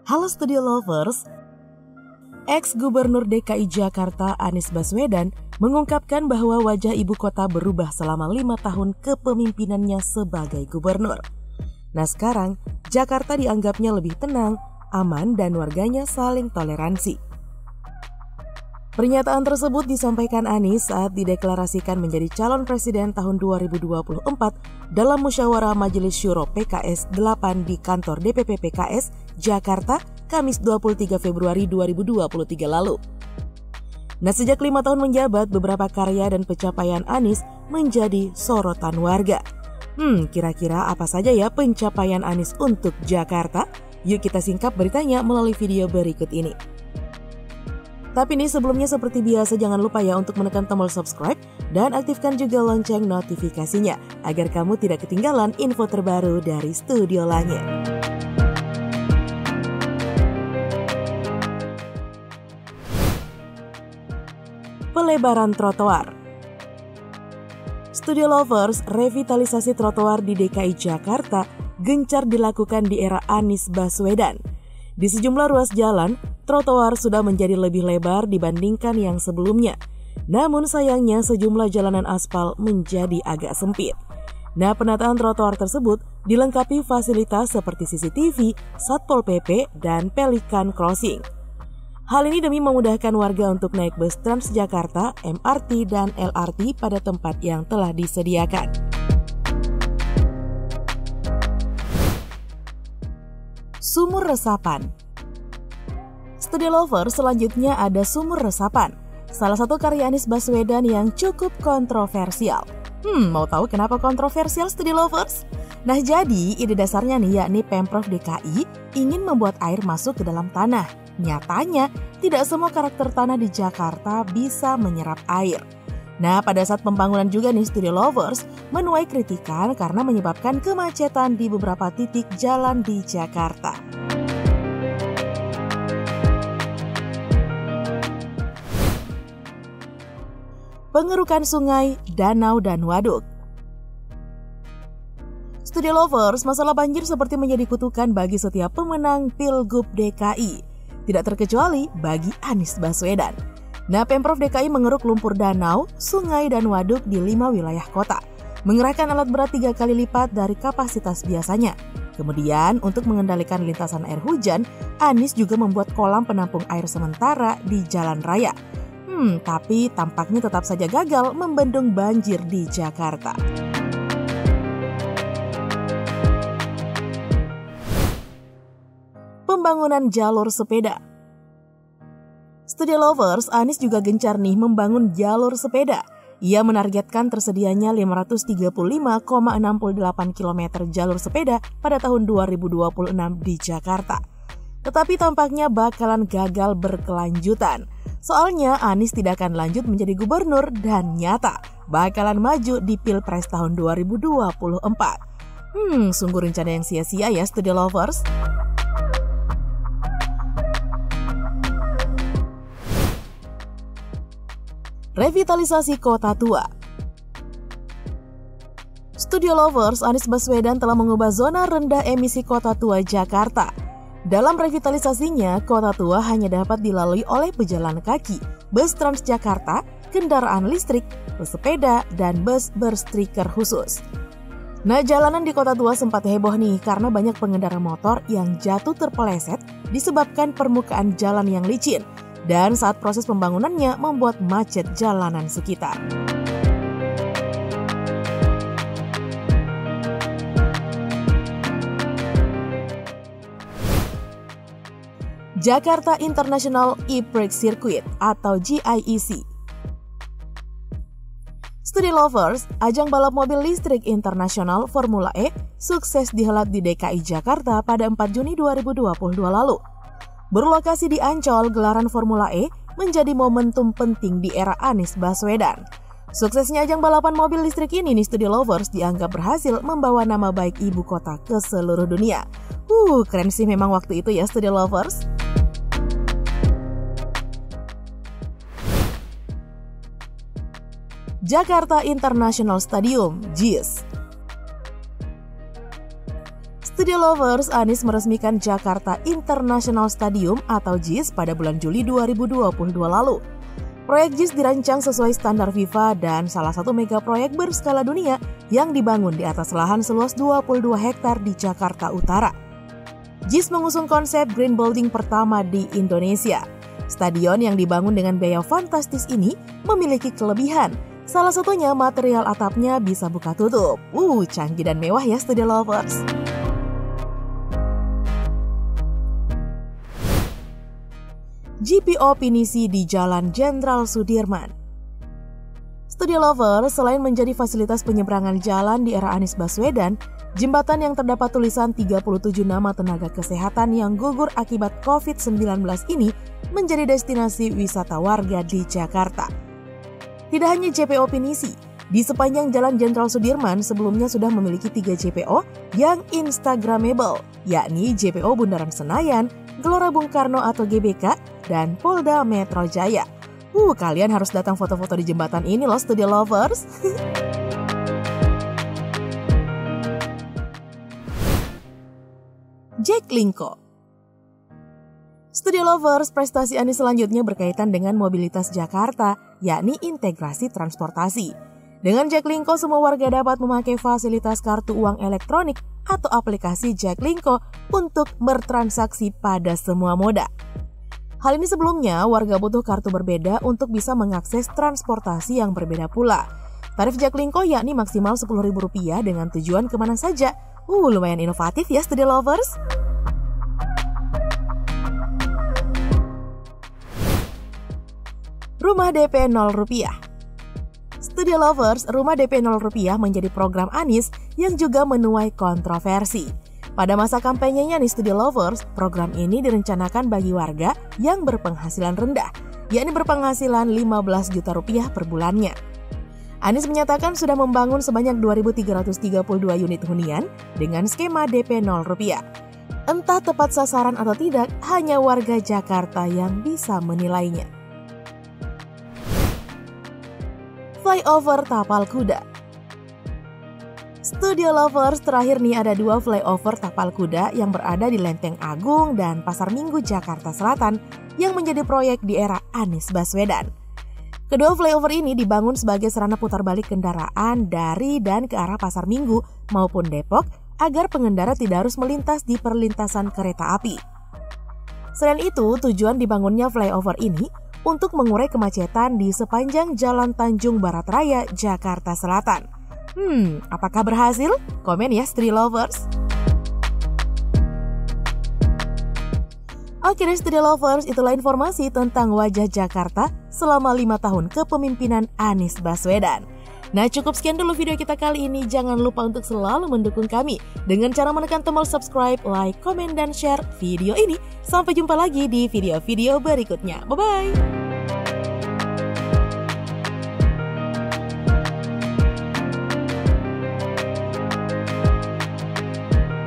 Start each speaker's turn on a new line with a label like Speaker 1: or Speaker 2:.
Speaker 1: Halo Studio Lovers, ex-Gubernur DKI Jakarta Anies Baswedan mengungkapkan bahwa wajah ibu kota berubah selama 5 tahun kepemimpinannya sebagai gubernur. Nah sekarang, Jakarta dianggapnya lebih tenang, aman dan warganya saling toleransi. Pernyataan tersebut disampaikan Anies saat dideklarasikan menjadi calon presiden tahun 2024 dalam musyawarah Majelis Syuro PKS 8 di kantor DPP PKS Jakarta, Kamis 23 Februari 2023 lalu. Nah, sejak 5 tahun menjabat, beberapa karya dan pencapaian Anies menjadi sorotan warga. Kira-kira apa saja ya pencapaian Anies untuk Jakarta? Yuk kita singkap beritanya melalui video berikut ini. Tapi nih sebelumnya seperti biasa jangan lupa ya untuk menekan tombol subscribe dan aktifkan juga lonceng notifikasinya agar kamu tidak ketinggalan info terbaru dari Studio Langit. Pelebaran trotoar. Studio Lovers, revitalisasi trotoar di DKI Jakarta gencar dilakukan di era Anies Baswedan. Di sejumlah ruas jalan, trotoar sudah menjadi lebih lebar dibandingkan yang sebelumnya. Namun sayangnya sejumlah jalanan aspal menjadi agak sempit. Nah, penataan trotoar tersebut dilengkapi fasilitas seperti CCTV, Satpol PP, dan Pelikan Crossing. Hal ini demi memudahkan warga untuk naik bus Transjakarta, MRT, dan LRT pada tempat yang telah disediakan. Sumur resapan. Studio Lover, selanjutnya ada sumur resapan, salah satu karya Anies Baswedan yang cukup kontroversial. Mau tahu kenapa kontroversial, Studio Lovers? Nah jadi ide dasarnya nih yakni Pemprov DKI ingin membuat air masuk ke dalam tanah. Nyatanya tidak semua karakter tanah di Jakarta bisa menyerap air. Nah, pada saat pembangunan juga nih Studio Lovers menuai kritikan karena menyebabkan kemacetan di beberapa titik jalan di Jakarta. Pengerukan sungai, danau, dan waduk. Studio Lovers, masalah banjir seperti menjadi kutukan bagi setiap pemenang Pilgub DKI. Tidak terkecuali bagi Anies Baswedan. Nah, Pemprov DKI mengeruk lumpur danau, sungai, dan waduk di 5 wilayah kota. Mengerahkan alat berat 3 kali lipat dari kapasitas biasanya. Kemudian, untuk mengendalikan lintasan air hujan, Anies juga membuat kolam penampung air sementara di jalan raya. Tapi tampaknya tetap saja gagal membendung banjir di Jakarta. Pembangunan jalur sepeda. Studio Lovers, Anies juga gencar nih membangun jalur sepeda. Ia menargetkan tersedianya 535,68 km jalur sepeda pada tahun 2026 di Jakarta. Tetapi tampaknya bakalan gagal berkelanjutan. Soalnya Anies tidak akan lanjut menjadi gubernur dan nyata bakalan maju di Pilpres tahun 2024. Sungguh rencana yang sia-sia ya Studio Lovers. Revitalisasi kota tua. Studio Lovers, Anies Baswedan telah mengubah zona rendah emisi kota tua Jakarta. Dalam revitalisasinya, kota tua hanya dapat dilalui oleh pejalan kaki, bus Transjakarta, kendaraan listrik, pesepeda, dan bus berstiker khusus. Nah, jalanan di kota tua sempat heboh nih karena banyak pengendara motor yang jatuh terpeleset disebabkan permukaan jalan yang licin. Dan saat proses pembangunannya membuat macet jalanan sekitar. Jakarta International E-Prix Circuit atau GIEC. Studio Lovers, ajang balap mobil listrik internasional Formula E sukses dihelat di DKI Jakarta pada 4 Juni 2022 lalu. Berlokasi di Ancol, gelaran Formula E menjadi momentum penting di era Anies Baswedan. Suksesnya ajang balapan mobil listrik ini nih Studio Lovers dianggap berhasil membawa nama baik ibu kota ke seluruh dunia. Keren sih memang waktu itu ya Studio Lovers. Jakarta International Stadium, JIS. Studio Lovers, Anies meresmikan Jakarta International Stadium atau JIS pada bulan Juli 2022 lalu. Proyek JIS dirancang sesuai standar FIFA dan salah satu mega proyek berskala dunia yang dibangun di atas lahan seluas 22 hektar di Jakarta Utara. JIS mengusung konsep green building pertama di Indonesia. Stadion yang dibangun dengan biaya fantastis ini memiliki kelebihan. Salah satunya material atapnya bisa buka tutup. Canggih dan mewah ya Studio Lovers. GPO pinisi di Jalan Jenderal Sudirman. Studio Lovers, selain menjadi fasilitas penyeberangan jalan di era Anies Baswedan, jembatan yang terdapat tulisan 37 nama tenaga kesehatan yang gugur akibat COVID-19 ini menjadi destinasi wisata warga di Jakarta. Tidak hanya JPO pinisi, di sepanjang Jalan Jenderal Sudirman sebelumnya sudah memiliki 3 JPO yang instagramable, yakni JPO Bundaran Senayan, Gelora Bung Karno atau GBK, dan Polda Metro Jaya. Kalian harus datang foto-foto di jembatan ini loh Studio Lovers. Jaklingko. Studio Lovers, prestasi Anies selanjutnya berkaitan dengan mobilitas Jakarta, yakni integrasi transportasi. Dengan Jaklingko, semua warga dapat memakai fasilitas kartu uang elektronik atau aplikasi Jaklingko untuk bertransaksi pada semua moda. Hal ini sebelumnya warga butuh kartu berbeda untuk bisa mengakses transportasi yang berbeda pula. Tarif Jaklingko yakni maksimal Rp10.000 dengan tujuan kemana saja. Lumayan inovatif ya Studio Lovers. Rumah DP Rp0. Studio Lovers, Rumah DP Rp0 menjadi program Anies yang juga menuai kontroversi. Pada masa kampanyenya nih Studio Lovers, program ini direncanakan bagi warga yang berpenghasilan rendah, yakni berpenghasilan Rp15 juta per bulannya. Anies menyatakan sudah membangun sebanyak 2.332 unit hunian dengan skema DP Rp0. Entah tepat sasaran atau tidak, hanya warga Jakarta yang bisa menilainya. Flyover Tapal Kuda. Studio Lovers, terakhir nih ada 2 flyover tapal kuda yang berada di Lenteng Agung dan Pasar Minggu Jakarta Selatan yang menjadi proyek di era Anies Baswedan. Kedua flyover ini dibangun sebagai sarana putar balik kendaraan dari dan ke arah Pasar Minggu maupun Depok agar pengendara tidak harus melintas di perlintasan kereta api. Selain itu, tujuan dibangunnya flyover ini untuk mengurai kemacetan di sepanjang Jalan Tanjung Barat Raya, Jakarta Selatan. Apakah berhasil? Komen ya Studio Lovers. Oke deh Studio Lovers, itulah informasi tentang wajah Jakarta selama 5 tahun kepemimpinan Anies Baswedan. Nah, cukup sekian dulu video kita kali ini. Jangan lupa untuk selalu mendukung kami dengan cara menekan tombol subscribe, like, komen, dan share video ini. Sampai jumpa lagi di video-video berikutnya. Bye-bye!